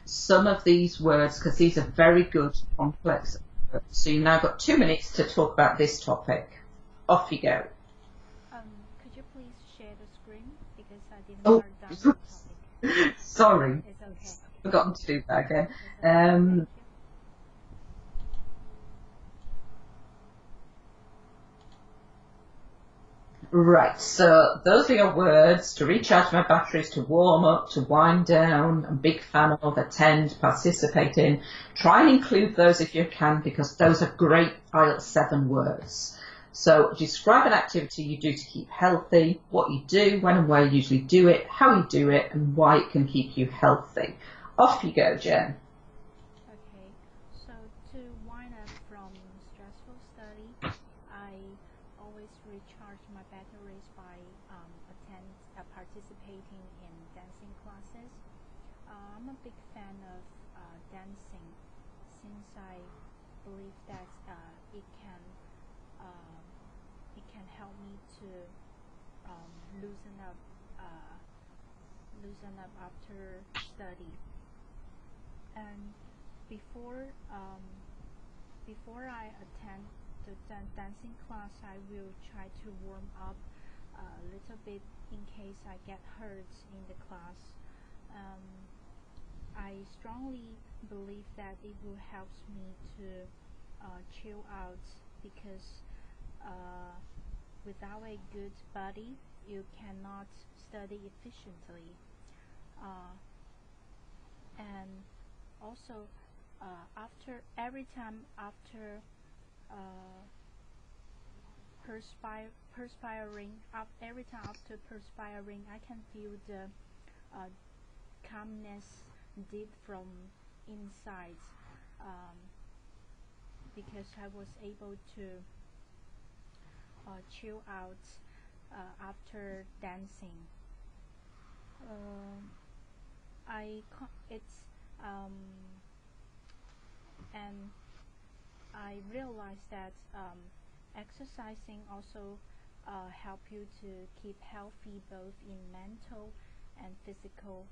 some of these words because these are very good, complex words. So you've now got 2 minutes to talk about this topic. Off you go. Could you please share the screen because I didn't Oh, mark down the topic. sorry. It's okay. Forgotten to do that again. Thank you. Right, so those are your words: to recharge my batteries, to warm up, to wind down. I'm a big fan of, attend, participate in. Try and include those if you can, because those are great IELTS 7 words. So describe an activity you do to keep healthy, what you do, when and where you usually do it, how you do it, and why it can keep you healthy. Off you go, Jen. Okay, so to wind up from stressful study, I always recharge my batteries by participating in dancing classes. I'm a big fan of dancing since I believe that it can help me to loosen up after study. And before I attend the dancing class, I will try to warm up a little bit in case I get hurt in the class. I strongly believe that it will help me to chill out because without a good body, you cannot study efficiently. And also, every time after perspiring, I can feel the calmness deep from inside, because I was able to chill out after dancing. And I realized that exercising also help you to keep healthy both in mental and physical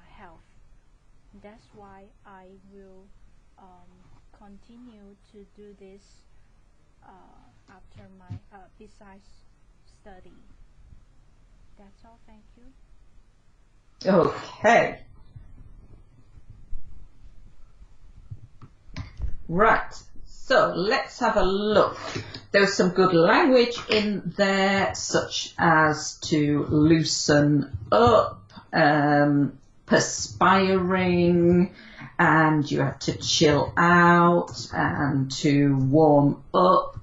health. That's why I will continue to do this after my besides study. That's all. Thank you. Okay. Right, so let's have a look. There's some good language in there, such as to loosen up, perspiring, and you have to chill out and to warm up.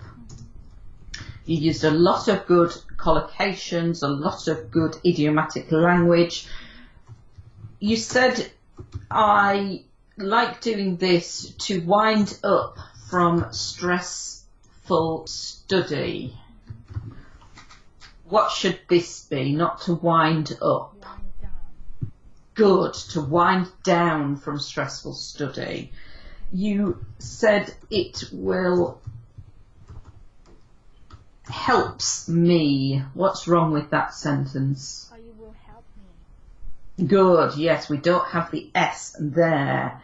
You used a lot of good collocations, a lot of good idiomatic language. You said, I like doing this to wind up from stressful study. What should this be? Not to wind up. Wind down. Good, to wind down from stressful study. You said it will helps me. What's wrong with that sentence? It will help me. Good, yes, we don't have the S there.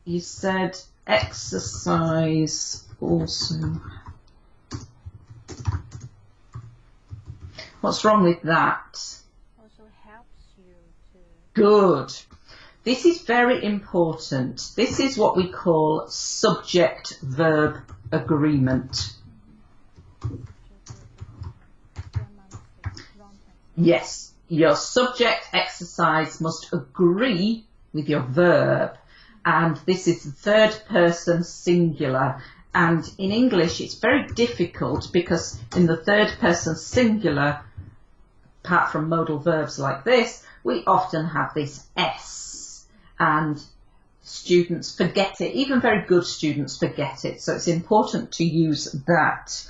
You said exercise also. What's wrong with that? Also helps you to. Good. This is very important. This is what we call subject-verb agreement. Yes, your subject exercise must agree with your verb, and this is the third person singular. And in English it's very difficult because in the third person singular, apart from modal verbs like this, we often have this S, and students forget it. Even very good students forget it, so it's important to use that.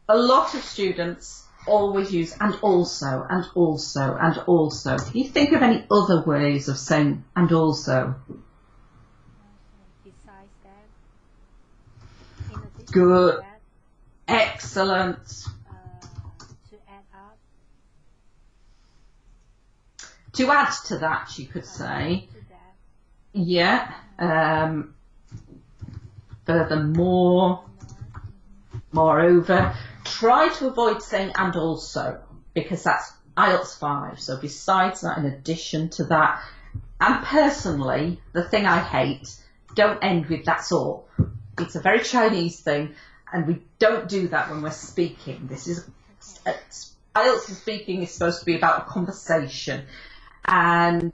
A lot of students always use and also, and also, and also. Can you think of any other ways of saying and also? Besides that, in addition Good. to that, Excellent. to add up. To add to that, you could say, To that. yeah, furthermore, moreover, try to avoid saying and also, because that's IELTS 5. So besides that, in addition to that, and personally, the thing I hate, don't end with that's all. It's a very Chinese thing, and we don't do that when we're speaking. This is IELTS speaking is supposed to be about a conversation, and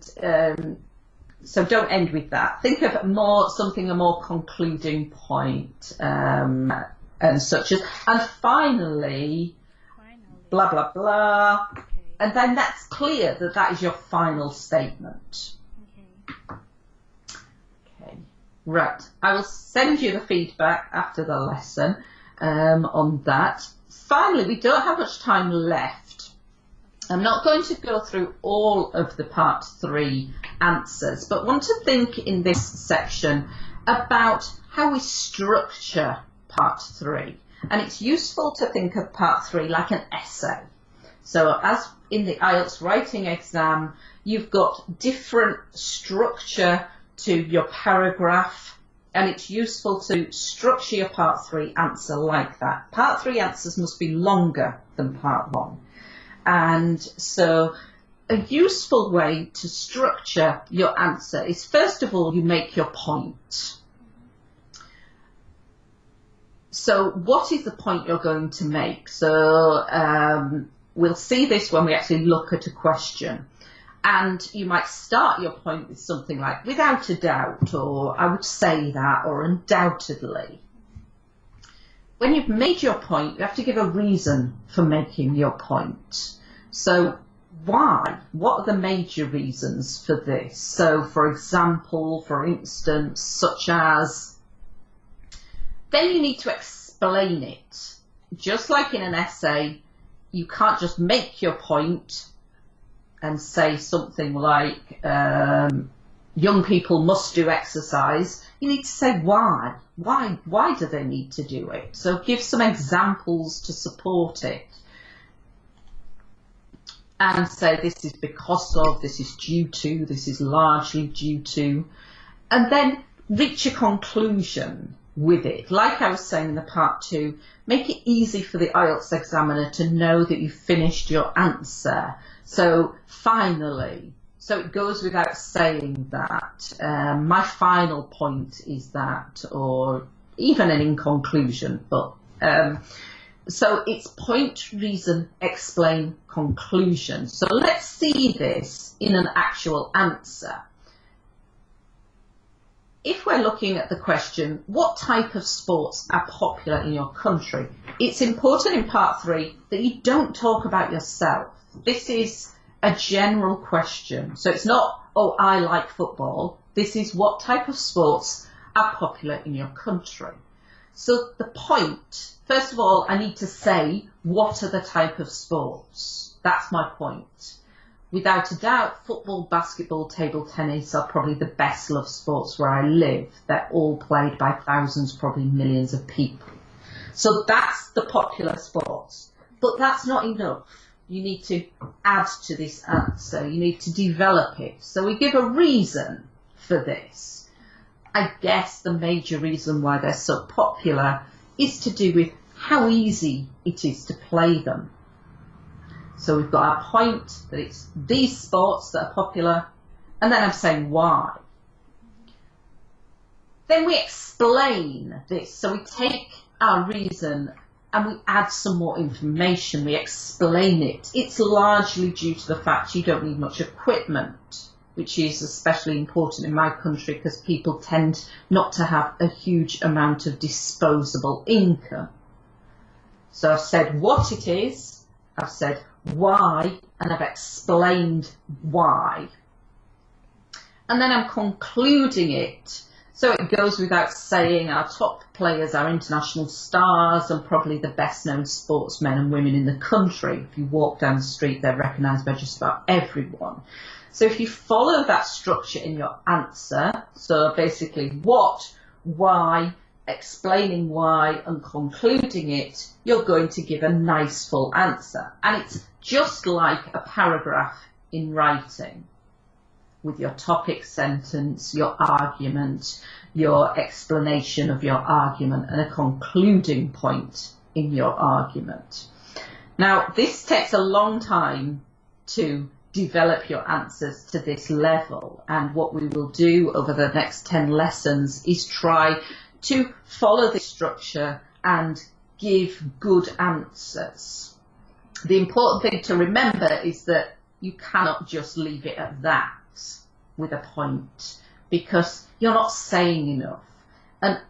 so don't end with that. Think of a more concluding point, and such as, and finally, blah blah blah, Okay. and then that's clear that that is your final statement. Okay. Okay, right. I will send you the feedback after the lesson on that. Finally, we don't have much time left. I'm not going to go through all of the part 3 answers, but want to think in this section about how we structure part 3. And it's useful to think of part 3 like an essay. So as in the IELTS writing exam, you've got different structure to your paragraph, and it's useful to structure your part 3 answer like that. Part 3 answers must be longer than part 1. And so a useful way to structure your answer is, first of all, you make your point. So what is the point you're going to make? So we'll see this when we actually look at a question. And you might start your point with something like, without a doubt, or I would say that, or undoubtedly. When you've made your point, you have to give a reason for making your point. So why? What are the major reasons for this? So for example, for instance, such as, then you need to explain it. Just like in an essay, you can't just make your point and say something like, young people must do exercise. You need to say why. Why do they need to do it? So give some examples to support it. And say this is because of, this is due to, this is largely due to. And then reach a conclusion with it. Like I was saying in the part 2, make it easy for the IELTS examiner to know that you've finished your answer. So finally, so it goes without saying that, my final point is that, or even an in conclusion, but so it's point, reason, explain, conclusion. So let's see this in an actual answer. If we're looking at the question, what type of sports are popular in your country? It's important in part 3 that you don't talk about yourself. This is a general question. So it's not, oh, I like football. This is what type of sports are popular in your country. So the point, first of all, I need to say, what are the type of sports? That's my point. Without a doubt, football, basketball, table tennis are probably the best loved sports where I live. They're all played by thousands, probably millions of people. So that's the popular sports. But that's not enough. You need to add to this answer. You need to develop it. So we give a reason for this. I guess the major reason why they're so popular is to do with how easy it is to play them. So we've got our point that it's these sports that are popular, and then I'm saying why. Then we explain this. So we take our reason and we add some more information. We explain it. It's largely due to the fact you don't need much equipment, which is especially important in my country because people tend not to have a huge amount of disposable income. So I've said what it is, I've said why, and I've explained why. And then I'm concluding it. So it goes without saying our top players are international stars and probably the best known sportsmen and women in the country. If you walk down the street, they're recognised by just about everyone. So if you follow that structure in your answer, so basically what, why, explaining why and concluding it, you're going to give a nice full answer. And it's just like a paragraph in writing. with your topic sentence, your argument, your explanation of your argument, and a concluding point in your argument. Now, this takes a long time to develop your answers to this level, and what we will do over the next 10 lessons is try to follow this structure and give good answers. The important thing to remember is that you cannot just leave it at that with a point, because you're not saying enough. And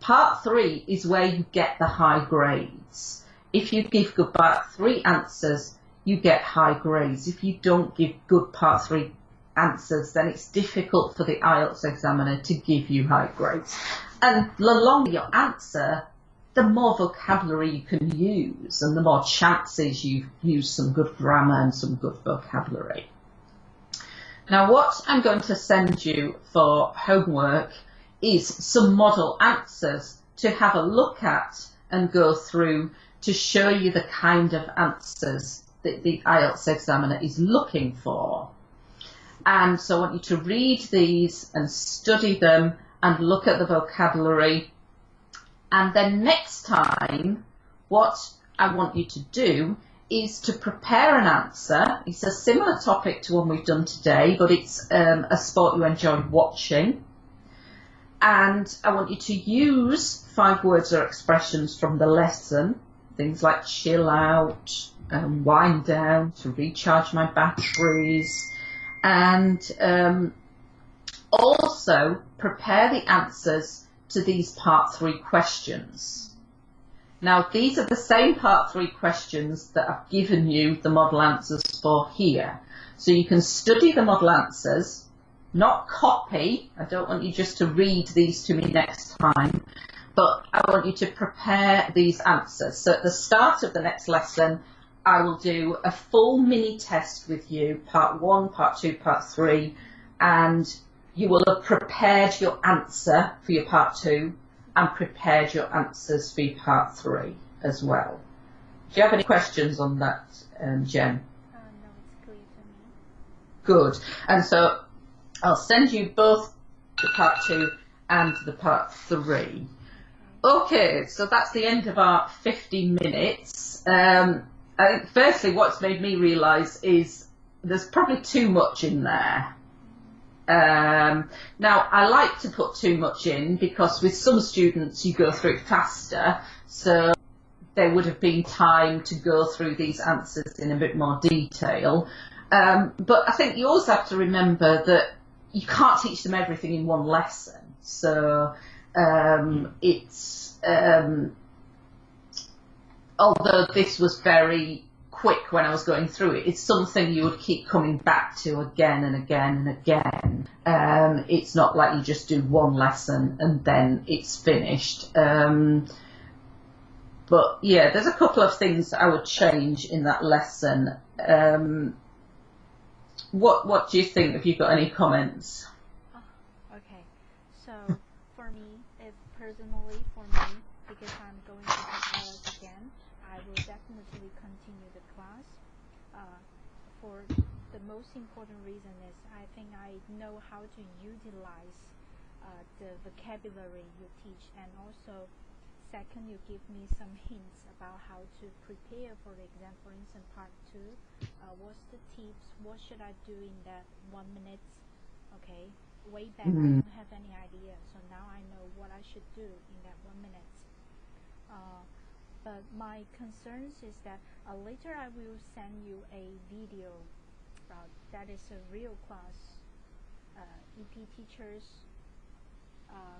part 3 is where you get the high grades. If you give good part 3 answers, you get high grades. If you don't give good part 3 answers, then it's difficult for the IELTS examiner to give you high grades. And the longer your answer, the more vocabulary you can use, and the more chances you use some good grammar and some good vocabulary. Now, what I'm going to send you for homework is some model answers to have a look at and go through to show you the kind of answers that the IELTS examiner is looking for. And so I want you to read these and study them and look at the vocabulary. And then next time, what I want you to do is to prepare an answer. It's a similar topic to one we've done today, but it's a sport you enjoy watching. And I want you to use 5 words or expressions from the lesson, things like chill out, wind down, to recharge my batteries, and also prepare the answers to these part 3 questions. Now, these are the same part 3 questions that I've given you the model answers for here. So you can study the model answers, not copy. I don't want you just to read these to me next time, but I want you to prepare these answers. So at the start of the next lesson, I will do a full mini test with you, part 1, part 2, part 3, and you will have prepared your answer for your part 2 and prepared your answers for your part 3 as well. Do you have any questions on that, Jen? No, it's clear to me. Good. And so I'll send you both the part 2 and the part 3. Okay, so that's the end of our 50 minutes. I think firstly what's made me realise is there's probably too much in there. Now, I like to put too much in because with some students you go through it faster, so there would have been time to go through these answers in a bit more detail. But I think you also have to remember that you can't teach them everything in one lesson. So although this was very quick when I was going through it, it's something you would keep coming back to again and again and again. It's not like you just do one lesson and then it's finished. But yeah, there's a couple of things I would change in that lesson. What do you think? Have you got any comments? Okay, so for me, personally for me, because I'm going to take IELTS again, I will definitely continue the class. For the most important reason is I think I know how to utilize the vocabulary you teach, and also second, you give me some hints about how to prepare for the exam. For instance, part 2, what's the tips, what should I do in that 1 minute? Okay, way back I don't have any idea, so now I know what I should do in that 1 minute. But my concerns is that later I will send you a video that is a real class EP teachers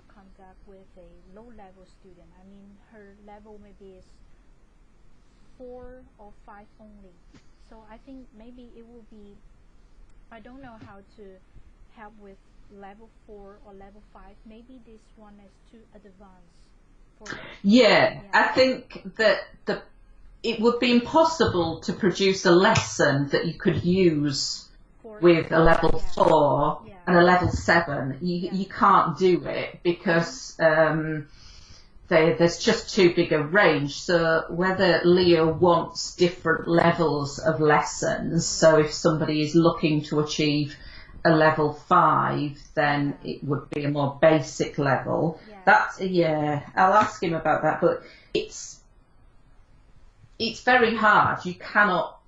conduct with a low-level student. I mean, her level maybe is 4 or 5 only. So I think maybe it will be, I don't know how to help with level 4 or level 5. Maybe this one is too advanced. Yeah, I think that it would be impossible to produce a lesson that you could use with a level 4 and a level 7. You can't do it because there's just too big a range. So whether Leo wants different levels of lessons, so if somebody is looking to achieve a level 5, then it would be a more basic level. I'll ask him about that, but it's very hard. You cannot.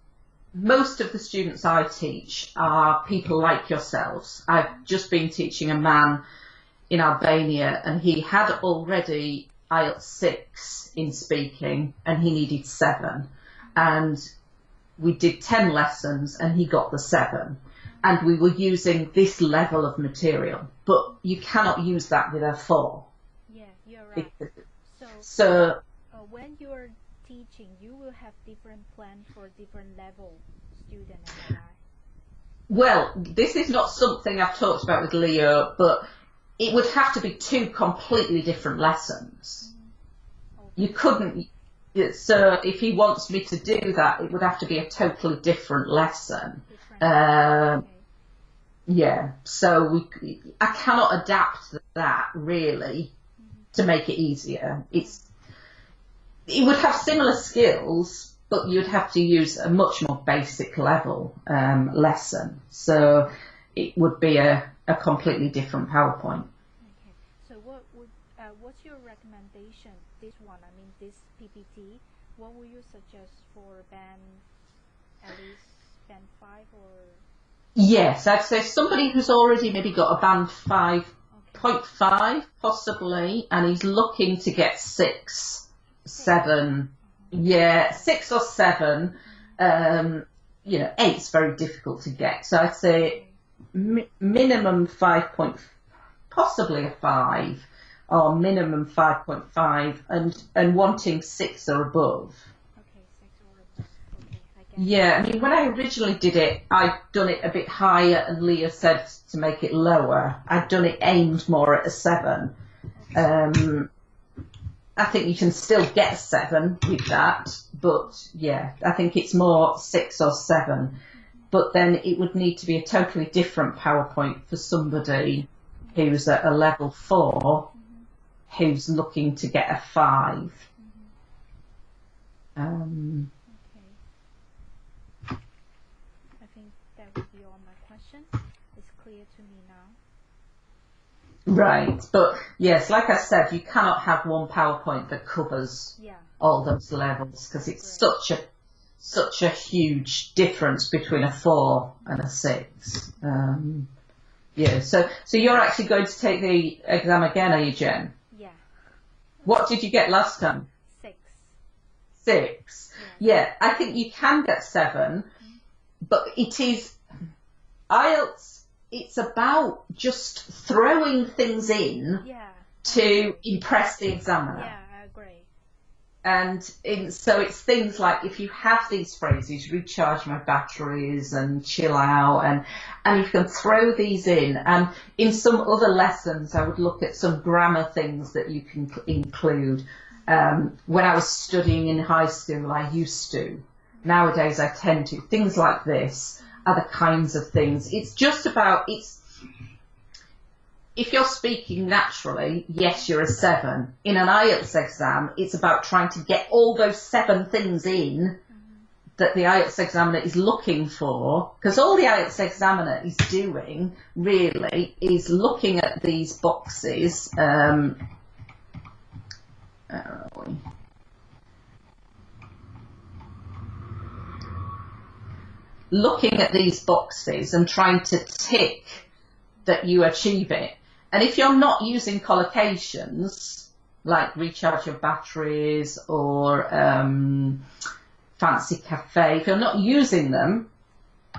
Most of the students I teach are people like yourselves. I've just been teaching a man in Albania, and he had already IELTS 6 in speaking, and he needed 7. And we did 10 lessons, and he got the 7. And we were using this level of material, but you cannot use that with a 4. Yeah, you're right. So when you are teaching, you will have different plan for different level student, am I right? Well, this is not something I've talked about with Leo, but it would have to be 2 completely different lessons. Okay. You couldn't. So if he wants me to do that, it would have to be a totally different lesson. Okay. Yeah. So I cannot adapt that really to make it easier. It would have similar skills, but you'd have to use a much more basic level lesson. So it would be a completely different PowerPoint. Okay. So what's your recommendation? This one, I mean this PPT. What would you suggest for at least band 5 or? Yes, I'd say somebody who's already maybe got a band 5.5 possibly, and he's looking to get 6, 7. Yeah, 6 or 7. 8's very difficult to get. So I'd say minimum 5 point, possibly a 5, or minimum 5.5, and wanting 6 or above. Okay, 6 or above. Okay, I get Yeah, I mean, when I originally did it, I'd done it a bit higher, and Leah said to make it lower. I'd done it aimed more at a 7. Okay. I think you can still get a 7 with that, but yeah, I think it's more 6 or 7. But then it would need to be a totally different PowerPoint for somebody who's at a level 4, who's looking to get a 5. Okay. I think that would be all my questions. It's clear to me now. Right, but yes, like I said, you cannot have one PowerPoint that covers all those levels, because it's such a huge difference between a 4 and a 6. So you're actually going to take the exam again, are you, Jen? Yeah. What did you get last time? 6. 6. Yeah, I think you can get 7, but it is IELTS. It's about just throwing things in to impress the examiner. Yeah, I agree. And so it's things like, if you have these phrases, recharge my batteries and chill out, and you can throw these in. And in some other lessons, I would look at some grammar things that you can include. When I was studying in high school, I used to. Nowadays, I tend to. Things like this. Other kinds of things. It's just about, if you're speaking naturally, yes, you're a 7. In an IELTS exam, it's about trying to get all those 7 things in that the IELTS examiner is looking for, because all the IELTS examiner is doing, really, is looking at these boxes. Looking at these boxes and trying to tick that you achieve it. And if you're not using collocations, like recharge your batteries or fancy cafe, if you're not using them,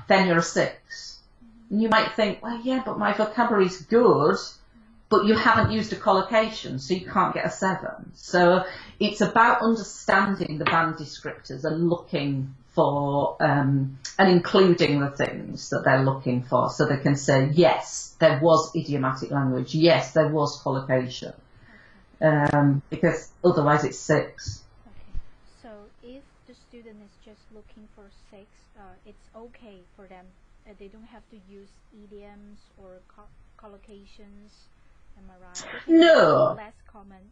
then you're a 6. And you might think, well, yeah, but my vocabulary's good, but you haven't used a collocation, so you can't get a 7. So it's about understanding the band descriptors and looking for and including the things that they're looking for, so they can say, yes, there was idiomatic language, yes, there was collocation, because otherwise it's 6. Okay, so if the student is just looking for 6, it's okay for them. They don't have to use idioms or collocations, am I right? No. Less common.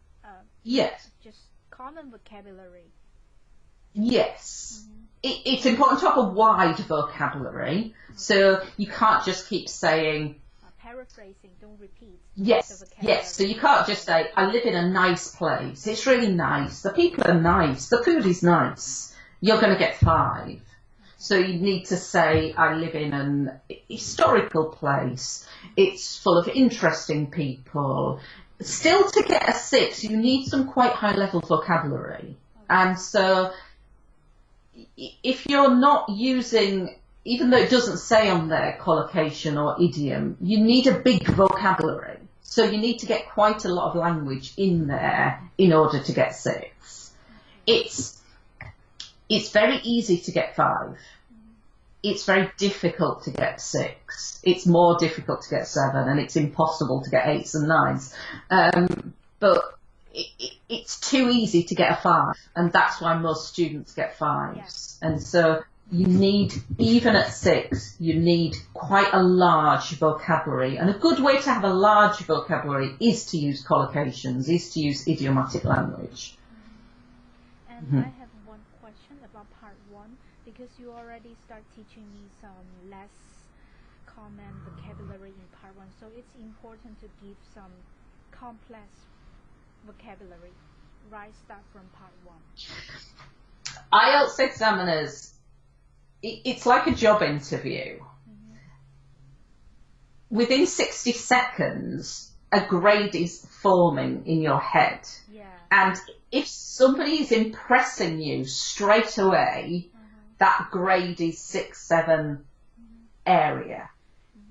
Yes. Just common vocabulary. Yes. It's important to have a wide vocabulary, so you can't just keep saying... paraphrasing, don't repeat. Yes, yes. So you can't just say, I live in a nice place. It's really nice. The people are nice. The food is nice. You're going to get 5. So you need to say, I live in an historical place. It's full of interesting people. Still, to get a 6, you need some quite high-level vocabulary. And so if you're not using, even though it doesn't say on there collocation or idiom, you need a big vocabulary. So you need to get quite a lot of language in there in order to get 6. It's very easy to get 5. It's very difficult to get 6. It's more difficult to get 7, and it's impossible to get 8s and 9s. But it's too easy to get a 5, and that's why most students get 5s. Yes. And so you need, even at 6, you need quite a large vocabulary. And a good way to have a large vocabulary is to use collocations, is to use idiomatic language. And I have one question about part 1, because you already start teaching me some less common vocabulary in part 1. So it's important to give some complex vocabulary, right? Start from part 1. IELTS examiners, it's like a job interview. Within 60 seconds, a grade is forming in your head. Yeah. And if somebody is impressing you straight away, that grade is 6, 7 area.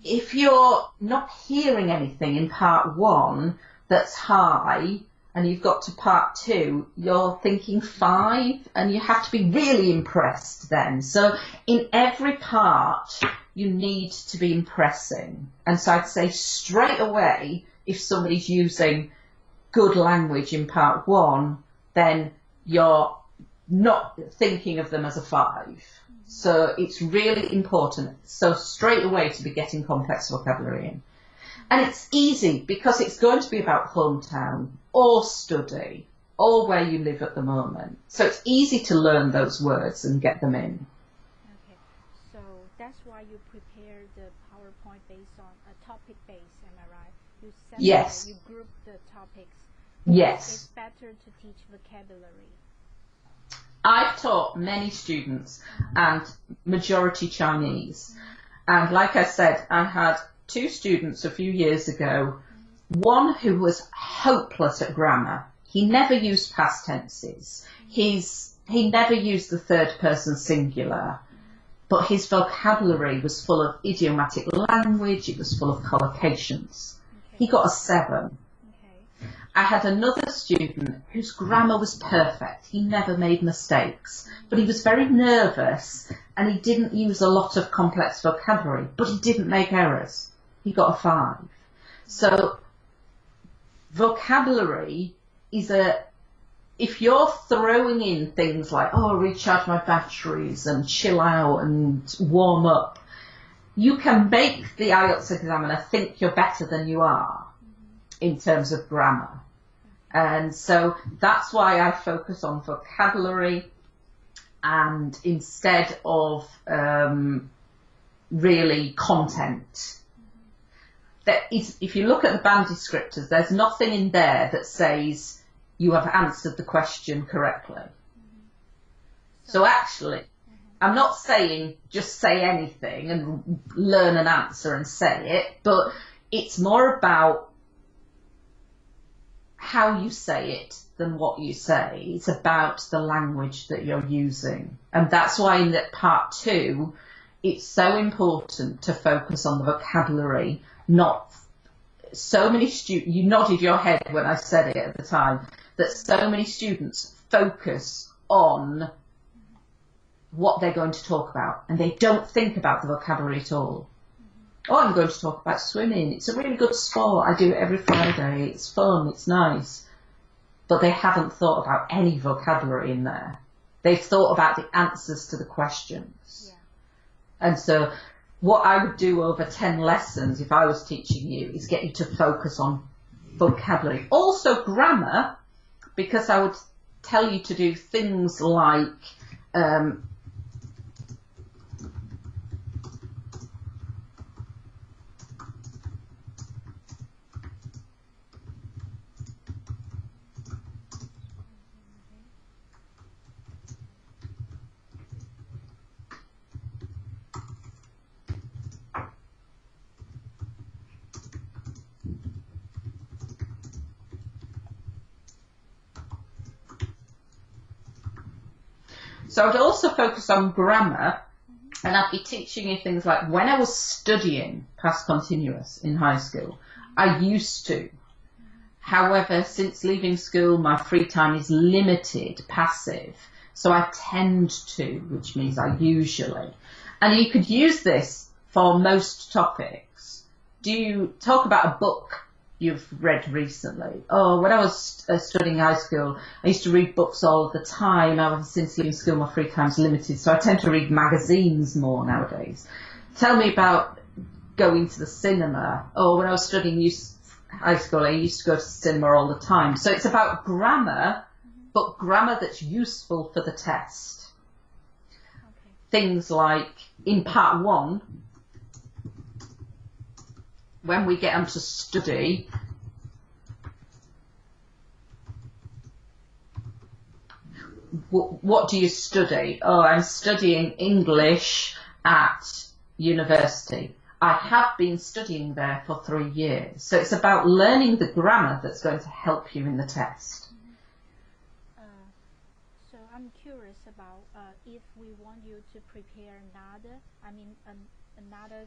If you're not hearing anything in part 1 that's high, and you've got to part 2, you're thinking 5, and you have to be really impressed then. So in every part, you need to be impressing. And so I'd say straight away, if somebody's using good language in part 1, then you're not thinking of them as a 5. So it's really important, so straight away, to be getting complex vocabulary in. And it's easy because it's going to be about hometown or study or where you live at the moment. So it's easy to learn those words and get them in. Okay, so that's why you prepare the PowerPoint based on a topic base, am I right? You separate, Yes. You group the topics. Yes. It's better to teach vocabulary. I've taught many students and majority Chinese. And like I said, I had 2 students a few years ago, one who was hopeless at grammar. He never used past tenses. He never used the third person singular, but his vocabulary was full of idiomatic language. It was full of collocations. Okay. He got a 7. Okay. I had another student whose grammar was perfect. He never made mistakes, but he was very nervous and he didn't use a lot of complex vocabulary, but he didn't make errors. He got a 5. So vocabulary is if you're throwing in things like, oh, recharge my batteries and chill out and warm up, you can make the IELTS examiner think you're better than you are in terms of grammar. And so that's why I focus on vocabulary, and instead of really content. If you look at the band descriptors, there's nothing in there that says you have answered the question correctly. So actually, I'm not saying just say anything and learn an answer and say it, but it's more about how you say it than what you say. It's about the language that you're using. And that's why in that part 2, it's so important to focus on the vocabulary. Not so many students, you nodded your head when I said it at the time, that so many students focus on what they're going to talk about and they don't think about the vocabulary at all. Oh, I'm going to talk about swimming. It's a really good sport. I do it every Friday. It's fun. It's nice. But they haven't thought about any vocabulary in there. They've thought about the answers to the questions. Yeah. And so what I would do over 10 lessons, if I was teaching you, is get you to focus on vocabulary. Also grammar, because I would tell you to do things like So I'd also focus on grammar, and I'd be teaching you things like when I was studying past continuous in high school, I used to. However, since leaving school, my free time is limited, passive. So I tend to, which means I usually. And you could use this for most topics. Do you talk about a book you've read recently? Oh, when I was studying high school, I used to read books all the time. However, since leaving school, my free time's limited, so I tend to read magazines more nowadays. Tell me about going to the cinema. Oh, when I was studying high school, I used to go to the cinema all the time. So it's about grammar, but grammar that's useful for the test. Okay. Things like in part 1, when we get on to study, what do you study? Oh, I'm studying English at university. I have been studying there for 3 years. So it's about learning the grammar that's going to help you in the test. So I'm curious about if we want you to prepare another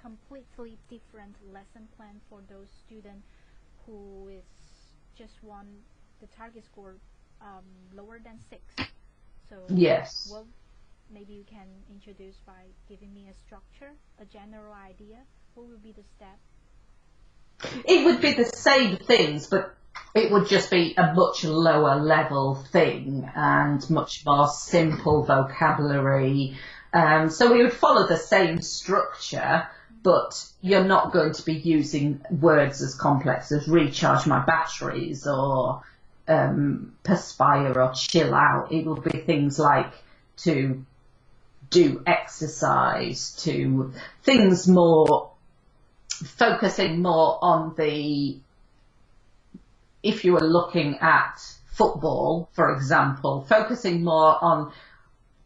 completely different lesson plan for those students who is just want the target score lower than 6. So yes. Well, maybe you can introduce by giving me a structure, a general idea. What would be the step? It would be the same things, but it would just be a much lower level thing and much more simple vocabulary. So we would follow the same structure, but you're not going to be using words as complex as recharge my batteries or perspire or chill out. It will be things like to do exercise, to things more focusing more on if you were looking at football, for example, focusing more on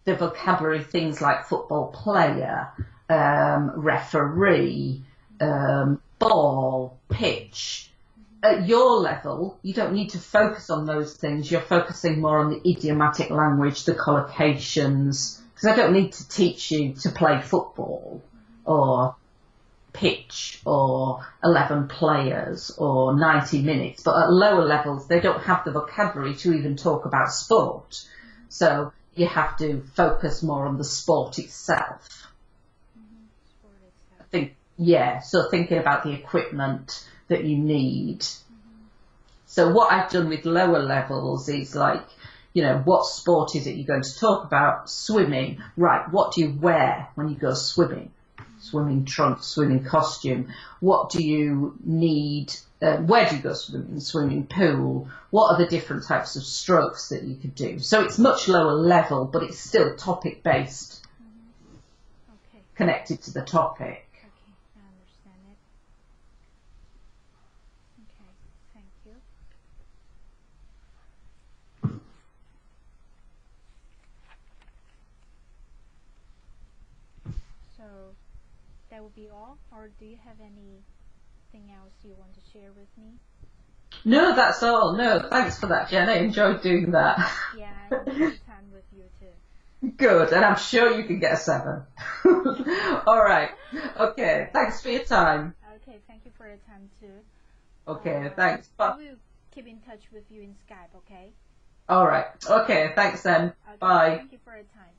the vocabulary, things like football player, referee, ball, pitch. At your level, you don't need to focus on those things. You're focusing more on the idiomatic language, the collocations, because I don't need to teach you to play football or pitch or 11 players or 90 minutes. But at lower levels, they don't have the vocabulary to even talk about sport. So you have to focus more on the sport itself. Sport itself. So thinking about the equipment that you need. So what I've done with lower levels is like, what sport is it you're going to talk about? Swimming. Right, what do you wear when you go swimming? Swimming trunks, swimming costume. What do you need? Where do you go swimming? Swimming pool. What are the different types of strokes that you could do? So it's much lower level, but it's still topic based, Okay. connected to the topic. Okay, I understand it. Okay, thank you. So that would be all, or do you have anything else you want to share with me? No, that's all. No, thanks for that, Jen. I enjoyed doing that. Yeah, I enjoyed time with you too. Good, and I'm sure you can get a 7. All right. Okay, thanks for your time. Okay, thank you for your time too. Okay, thanks. Bye. I will keep in touch with you in Skype, okay? All right. Okay, thanks then. Okay, Bye. thank you for your time.